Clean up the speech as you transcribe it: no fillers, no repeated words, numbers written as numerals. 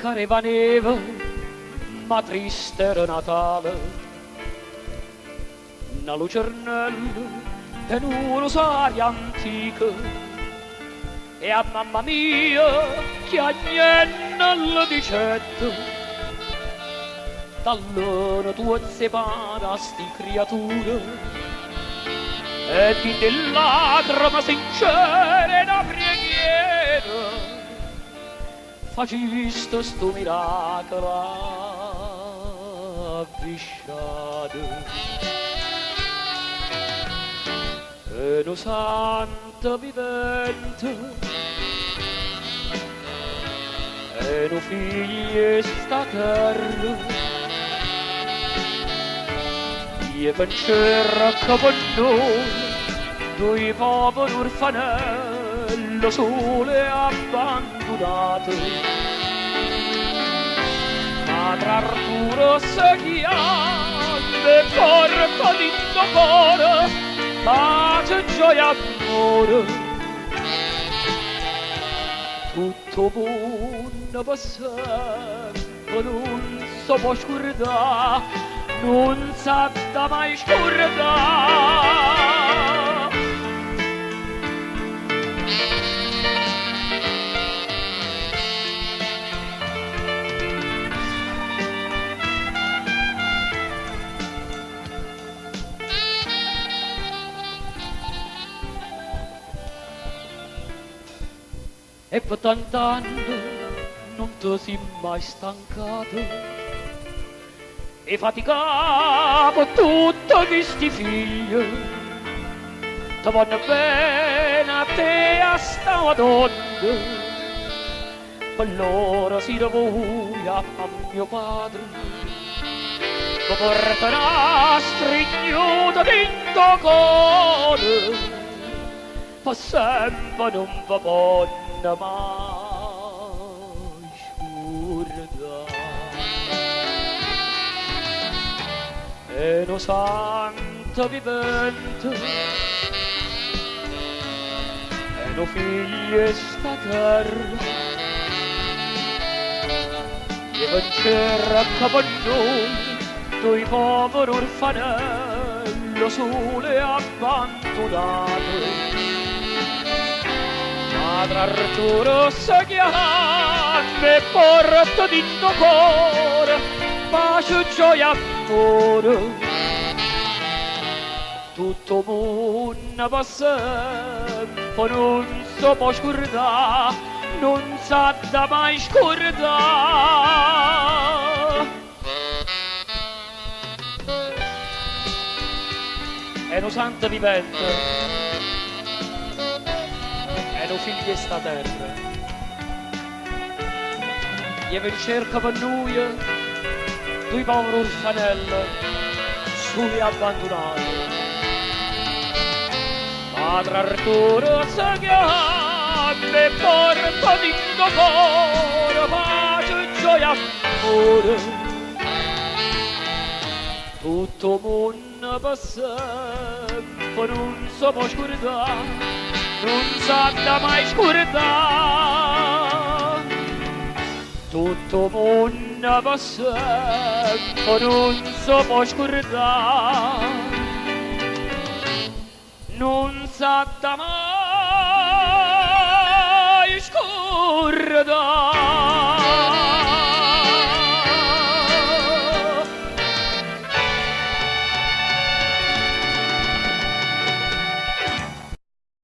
Careva neve, ma triste era Natale. Una lucernella e un rosario antico. E a mamma mia che agnenna le dicette, dall'ora tu separa sti creature, e di te lacrime sincere una preghiera, faciste sto miracolo avvisciato. E lo santo vivente, e lo figlio sta terra, e pensiero che per noi, due poveri orfanelli sole abbandonate. Padre Arturo si chiama, porta l'indo cuore, pace, gioia, amore, tutto buono per sempre, non si può scordare, non si da mai scordare. E per tant'anni non ti sei mai stancato e faticato tutti questi figli. Ti vanno bene a te e a sta donna, per loro si lavora a mio padre, mi porterà stringnuto dentro cuore, per sempre non va buono mai scordare. E lo santo vivente, e lo figlio sta terra, e vencerà che per noi, due poveri orfanelli sole abbandonate. Padre Arturo si chiama e porta dentro cuore, pace, gioia, amore, tutto mondo per sempre, non si può scordare, non si da mai scordare. È un santo vivente, lo figli sta terra, e vi cerca per noi due poveri orfanelli soli abbandonati. Padre Arturo si chiama e porta dentro cuore, pace, gioia, amore, tutto mondo per sempre, non si può scordare, non sa da mai scordare. Tutto mondo per sempre, non si può scordare, non sa da mai scordare.